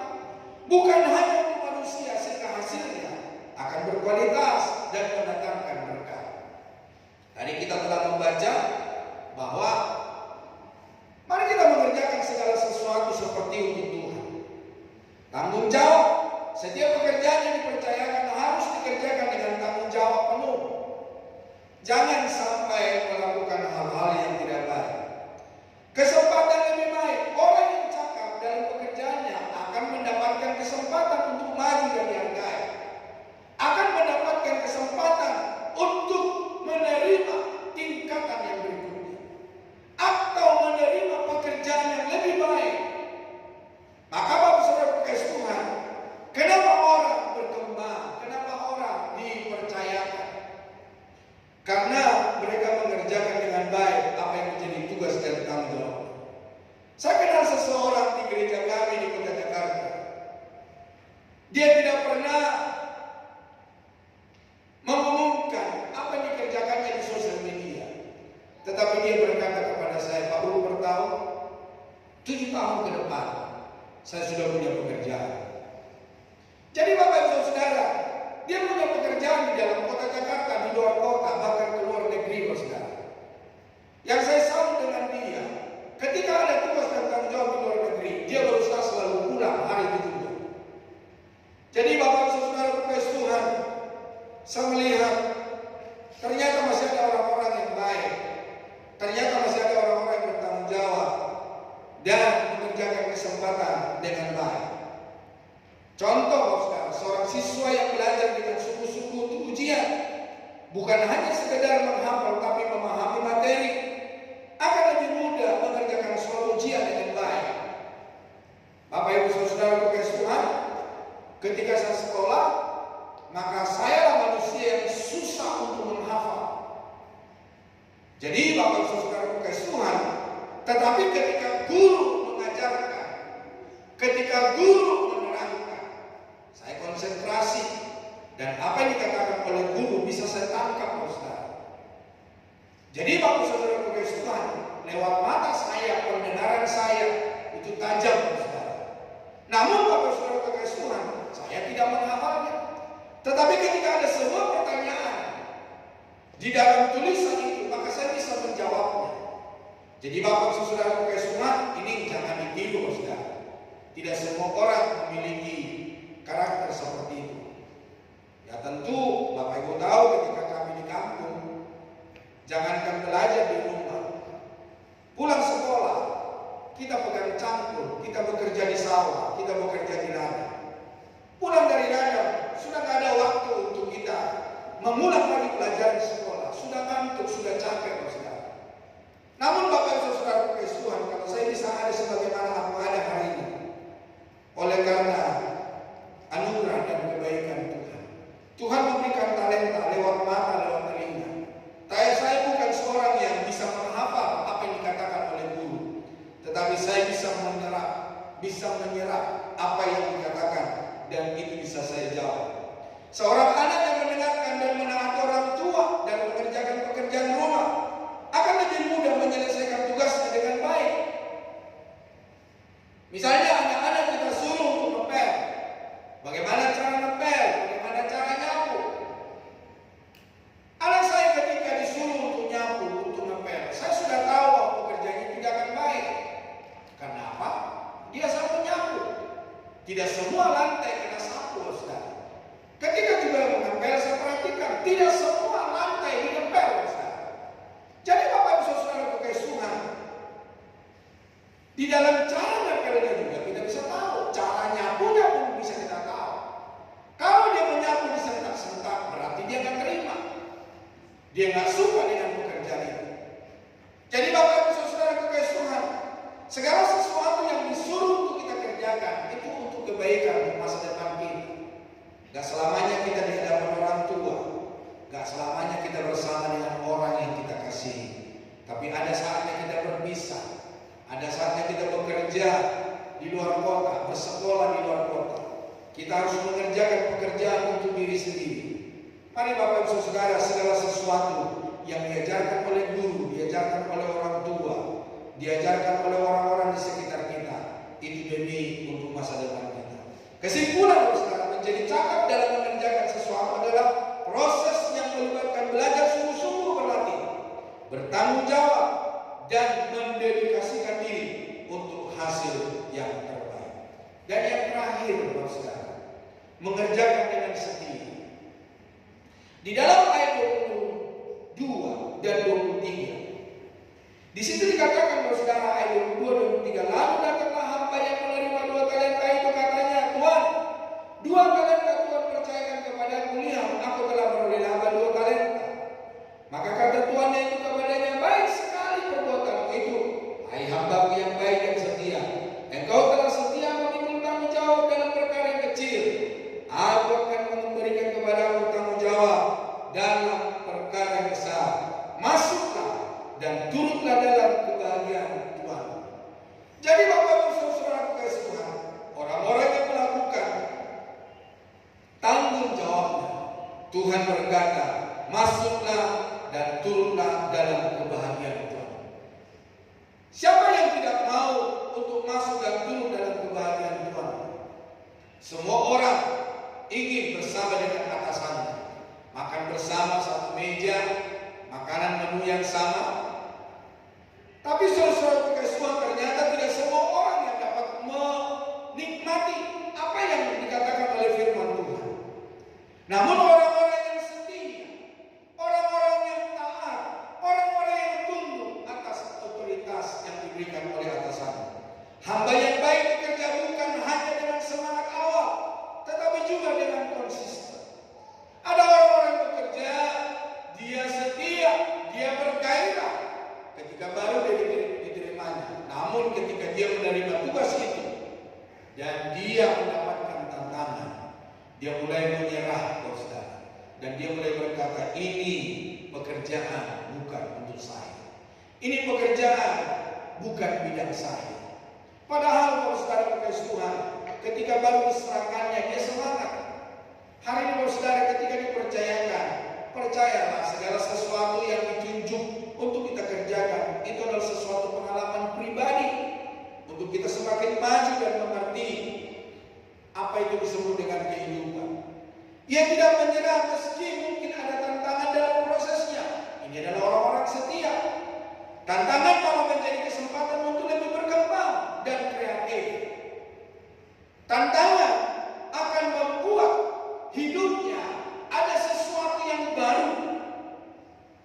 bukan hanya untuk manusia, sehingga hasilnya akan berkualitas dan mendatangkan berkah. Tadi kita telah membaca bahwa mari kita mengerjakan segala sesuatu seperti untuk Tuhan. Tanggung jawab, setiap pekerjaan yang dipercayakan harus dikerjakan dengan tanggung jawab penuh. Jangan sampai melakukan hal-hal yang tidak baik. Kesempatan lebih baik, orang yang cakap dalam pekerjaannya akan mendapatkan kesempatan untuk maju dan dihargai, akan mendapatkan kesempatan untuk menerima tingkatan yang berikutnya, atau menerima pekerjaan yang lebih baik. Maka Bapak Saudara kasih Tuhan, kenapa orang berkembang, kenapa orang dipercayakan? Karena mereka mengerjakan dengan baik apa yang menjadi tugas dan tanggung jawab. Saya kenal seseorang di gereja kami di Kota Jakarta. Dia tidak pernah mengumumkan apa yang dikerjakannya di sosial media. Tetapi dia berkata kepada saya, Pak Ulu bertahu, 7 tahun ke depan saya sudah punya pekerjaan. Jadi Bapak Ibu Saudara, dia punya pekerjaan di dalam Kota Jakarta, di luar kota, bahkan ke luar negeri, Saudara. Yang saya salut dengan dia, ketika ada tugas dan tanggung jawab di luar negeri, dia berusaha selalu pulang hari itu juga. Jadi Bapak Ibu Saudara kasih Tuhan, saya melihat ternyata masih ada orang-orang yang baik, hanya sekedar menghafal tapi memahami materi, akan lebih mudah mengerjakan suatu ujian dengan baik. Bapak Ibu Saudara kasih Tuhan, ketika saya sekolah, maka saya manusia yang susah untuk menghafal. Jadi Bapak Ibu Saudara kasih Tuhan, tetapi ketika guru mengajarkan, ketika guru menerangkan, saya konsentrasi dan apa yang dikatakan oleh guru bisa saya tangkap, Saudara. Jadi Bapak Saudara kasih Tuhan, lewat mata saya, pendengaran saya itu tajam, Saudara. Namun Bapak Saudara kasih Tuhan, saya tidak menghafalnya. Tetapi ketika ada sebuah pertanyaan di dalam tulisan itu, maka saya bisa menjawabnya. Jadi Bapak Saudara kasih Tuhan, ini jangan ditiru, Saudara. Tidak semua orang memiliki karakter seperti itu. Ya tentu Bapak Ibu tahu ketika kami di kampung, jangankan belajar di rumah, pulang sekolah, kita pegang cangkul, kita bekerja di sawah, kita bekerja di ladang. Pulang dari ladang, sudah tidak ada waktu untuk kita mengulang lagi pelajaran di sekolah. Sudah ngantuk, sudah capek, Saudara. Namun Bapak Ibu Saudara kasih Tuhan, kalau saya bisa ada sebagaimana aku ada hari ini, oleh karena anugerah dan kebaikan Tuhan. Tuhan memberikan talenta lewat mata, lewat telinga. Saya bukan seorang yang bisa menghafal apa yang dikatakan oleh guru, tetapi saya bisa menyerap apa yang dikatakan, dan itu bisa saya jawab. Seorang anak yang mendengarkan dan menaati orang tua dan mengerjakan pekerjaan rumah akan lebih mudah menyelesaikan tugasnya dengan baik. Misalnya anak-anak kita suruh untuk ngepel, bagaimana cara ngepel, bagaimana cara nyapu. Anak saya ketika disuruh untuk nyapu, untuk ngepel, saya sudah tahu bahwa pekerjaannya tidak akan baik. Kenapa? Dia salah menyapu. Tidak semua lantai kena sapu, Saudara. Ketika juga mengepel, saya perhatikan tidak semua lantai digepel, Saudara. Jadi Bapak Ibu Saudara kasih Tuhan, di dalam cara ngepelnya juga kita bisa tahu, cara nyapunya pun bisa kita tahu. Kalau dia menyapu disentak-sentak, berarti dia nggak terima. Dia nggak suka dengan pekerjaan itu. Jadi Bapak Ibu Saudara kasih Tuhan, segala sesuatu yang disuruh untuk kita kerjakan itu untuk kebaikan masa depan kita. Gak selamanya kita di hadapan orang tua, gak selamanya kita bersama dengan orang yang kita kasihi. Tapi ada saatnya kita berpisah, ada saatnya kita bekerja di luar kota, bersekolah di luar kota. Kita harus mengerjakan pekerjaan untuk diri sendiri. Mari Bapak Ibu Saudara, segala sesuatu yang diajarkan oleh guru, diajarkan oleh orang tua, diajarkan oleh orang-orang di sekitar kita, itu demi untuk masa depan kita. Kesimpulan Saudara, menjadi cakap dalam mengerjakan sesuatu adalah proses yang melibatkan belajar sungguh-sungguh berlatih, bertanggung jawab, dan mendedikasikan diri untuk hasil yang terbaik. Dan yang terakhir, Saudara, mengerjakan dengan setia. Di dalam ayat 22 dan 23, di situ dikatakan, Saudara, ayat 22 dan 23, lalu datanglah hamba yang menerima 2 talenta itu, katanya, Tuhan, 2 talenta Tuhan percayakan kepadaku, lihat, aku telah beroleh laba 2 talenta. Maka kata Tuhannya itu kepadanya, baik sekali perbuatanmu itu, hai hambaku yang baik dan setia. Engkau telah setia memikul tanggung jawab dalam perkara yang kecil. Aku akan memberikan kepadamu tanggung jawab dalam perkara yang besar. Masuklah dan turutlah dalam kebahagiaan Tuhan. Jadi Bapak Ibu Saudara kasih Tuhan, orang-orang yang melakukan tanggung jawabnya, Tuhan berkata, masuklah dan turutlah dalam kebahagiaan Tuhan. Siapa yang tidak mau untuk masuk dan turut dalam kebahagiaan Tuhan? Semua orang ingin bersama dengan atasannya, makan bersama satu meja, makanan menu yang sama. Tapi saudara kasih Tuhan, ternyata tidak semua orang yang dapat menikmati apa yang dikatakan oleh firman Tuhan. Namun orang-orang yang setia, orang-orang yang taat, orang-orang yang tunduk atas otoritas yang diberikan oleh atasannya. Hamba yang baik bekerja bukan hanya dengan semangat awal, tetapi juga dengan konsisten. Ada orang-orang bekerja, dia dia bergairah ketika baru diterimanya. Namun ketika dia menerima tugas itu dan dia mendapatkan tantangan, dia mulai menyerah, saudara. Dan dia mulai berkata, ini pekerjaan bukan untuk saya. Ini pekerjaan bukan bidang saya. Padahal saudara kasih Tuhan, ketika baru diserahkannya dia semangat. Hari ini saudara, ketika dipercayakan, percayalah segala sesuatu yang ditunjuk untuk kita kerjakan itu adalah sesuatu pengalaman pribadi untuk kita semakin maju dan mengerti apa itu disebut dengan kehidupan. Ia tidak menyerah meski mungkin ada tantangan dalam prosesnya. Ini adalah orang-orang setia. Tantangan malah menjadi kesempatan untuk lebih berkembang dan kreatif. Tantangan akan membuat hidupnya ada sesuatu yang baru.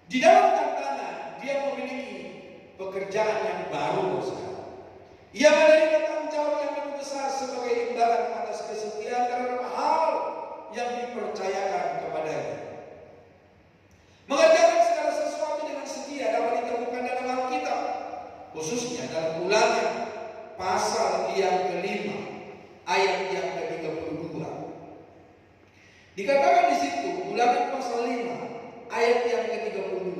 Di dalam tantangan dia memiliki pekerjaan yang baru. Ia menerima tanggung jawab yang lebih besar sebagai imbalan atas kesetiaan terhadap hal yang dipercayakan kepadanya. Mengerjakan segala sesuatu dengan setia dapat ditemukan dalam Alkitab, khususnya dalam Ulangan pasal yang ke-5 ayat yang ke-32. Dikatakan di situ, Ulangan pasal 5 ayat yang ke-32.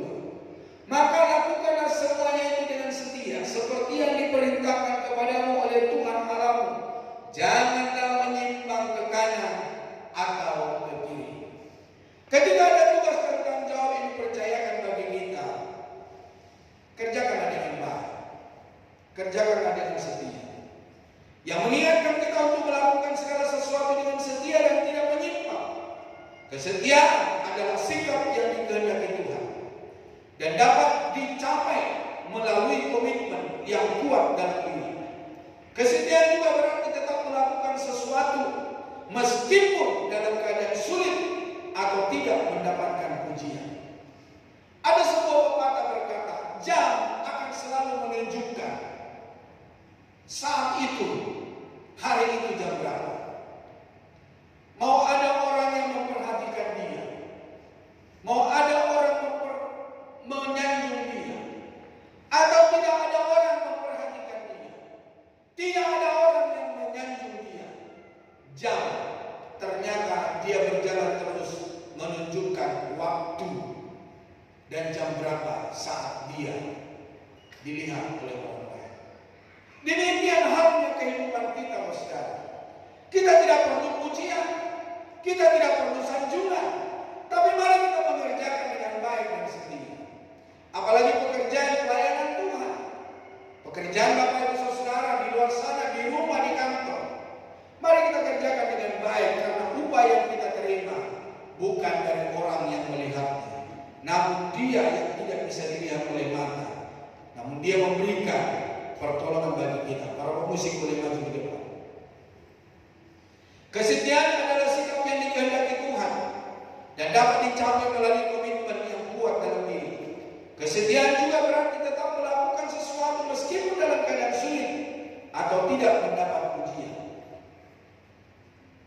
Maka lakukanlah semuanya itu dengan setia, seperti yang diperintahkan kepadamu oleh Tuhan Allahmu. Janganlah menyimpang ke kanan atau ke kiri. Ketika ada tugas dan tanggung jawab yang dipercayakan bagi kita, kerjakanlah dengan baik, kerjakanlah dengan setia. Yang mengingatkan kita untuk melakukan segala sesuatu dengan setia dan tidak menyimpang. Kesetiaan adalah sikap yang dikehendaki Tuhan dan dapat dicapai melalui komitmen yang kuat dalam diri. Kesetiaan juga berarti tetap melakukan sesuatu meskipun dalam keadaan sulit atau tidak mendapatkan pujian. Ada sebuah pepatah berkata, jam akan selalu menunjukkan saat itu, hari itu jam berapa. Mau ada orang yang memperhatikan dia, mau ada orang menyanjung dia, atau tidak ada orang memperhatikan dia, tidak ada orang yang menyanjung dia, jam ternyata dia berjalan terus menunjukkan waktu dan jam berapa saat dia dilihat oleh orang lain. Demikian halnya kehidupan kita, saudara. Kita tidak perlu pujian, kita tidak perlu sanjungan, tapi mari kita mengerjakan dengan baik dan setia. Apalagi pekerjaan pelayanan Tuhan, pekerjaan Bapak Ibu Saudara di luar sana, di rumah, di kantor. Mari kita kerjakan dengan baik, karena upah yang kita terima bukan dari orang yang melihatnya, namun Dia yang tidak bisa dilihat oleh mata, namun Dia memberikan pertolongan bagi kita. Para pemusik boleh maju ke depan. Kesetiaan adalah sikap yang dikehendaki Tuhan dan dapat dicapai melalui komitmen yang kuat dalam diri. Kesetiaan juga berarti tetap melakukan sesuatu meskipun dalam keadaan sulit atau tidak mendapat pujian.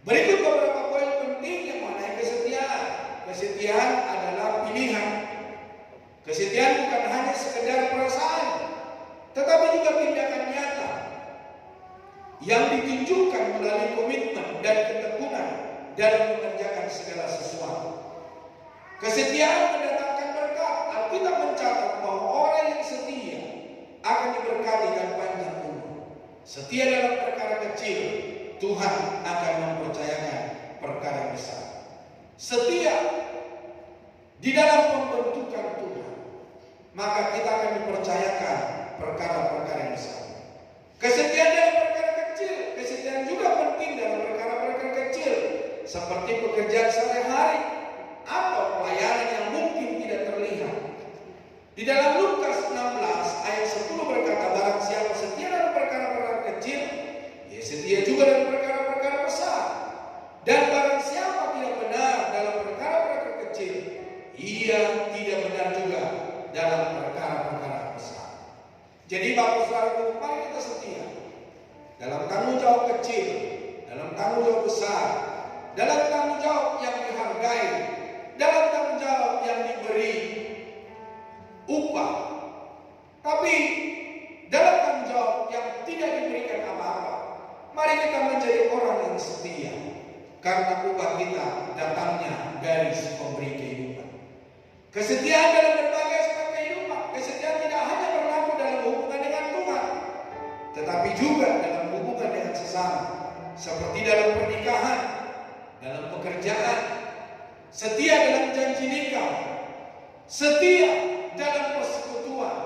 Berikut beberapa poin penting yang mengenai kesetiaan. Kesetiaan adalah pilihan. Kesetiaan bukan hanya sekedar perasaan, tetapi juga tindakan nyata yang ditunjukkan melalui komitmen dan ketekunan dalam mengerjakan segala sesuatu. Kesetiaan mendatangkan berkat. Alkitab mencatat bahwa orang yang setia akan diberkati dan panjang umur. Setia dalam perkara kecil, Tuhan akan mempercayakan perkara besar. Setia di dalam pembentukan Tuhan, maka kita akan dipercayakan perkara-perkara yang besar. Kesetiaan dalam perkara kecil, kesetiaan juga penting dalam perkara-perkara kecil, seperti pekerjaan sehari-hari atau pelayanan yang mungkin tidak terlihat. Di dalam Lukas 16 ayat 10 berkata, barang siapa setia dalam perkara-perkara kecil, ia setia juga dalam perkara-perkara besar. Dan barang siapa tidak benar dalam perkara-perkara kecil, ia tidak benar juga dalam perkara-perkara besar. Jadi Bapak Saudara, mari kita setia dalam tanggung jawab kecil, dalam tanggung jawab besar, dalam tanggung jawab yang dihargai, dalam tanggung jawab yang diberi yang setia, karena upah kita datangnya dari si pemberi kehidupan. Kesetiaan dalam berbagai aspek kehidupan. Kesetiaan tidak hanya berlaku dalam hubungan dengan Tuhan, tetapi juga dalam hubungan dengan sesama, seperti dalam pernikahan, dalam pekerjaan, setia dalam janji nikah, setia dalam persekutuan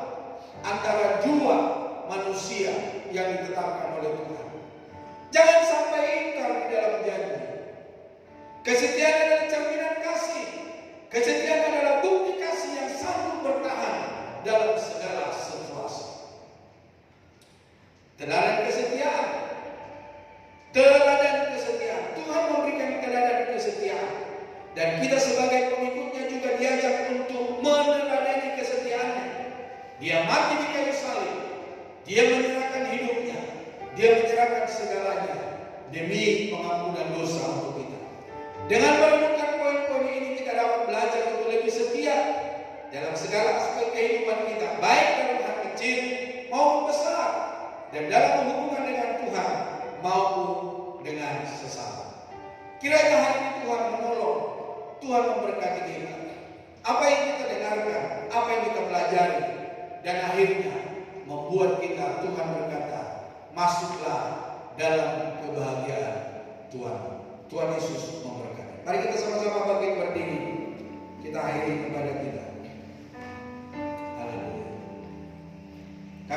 antara dua manusia yang ditetapkan oleh Tuhan. Jangan sampai ingkar di dalam janji. Kesetiaan adalah cerminan kasih. Kesetiaan adalah bukti kasih yang sanggup bertahan dalam segala situasi. Teladan kesetiaan. Teladan kesetiaan. Tuhan memberikan teladan kesetiaan. Dan kita sebagai pengikutnya juga diajak untuk meneladani kesetiaannya. Dia mati di kayu salib. Dia menyerahkan hidupnya. Dia menyerahkan segalanya demi pengampunan dosa untuk kita. Dengan merenungkan poin-poin ini, kita dapat belajar untuk lebih setia dalam segala aspek kehidupan kita, baik dalam hal kecil maupun besar, dan dalam hubungan dengan Tuhan maupun dengan sesama. Kiranya hari ini Tuhan menolong, Tuhan memberkati kita. Apa yang kita dengarkan, apa yang kita pelajari, dan akhirnya membuat kita, Tuhan berkata, masuklah dalam kebahagiaan Tuhan. Tuhan Yesus memberkati. Mari kita sama-sama bangkit berdiri. Kita akhiri kepada kita.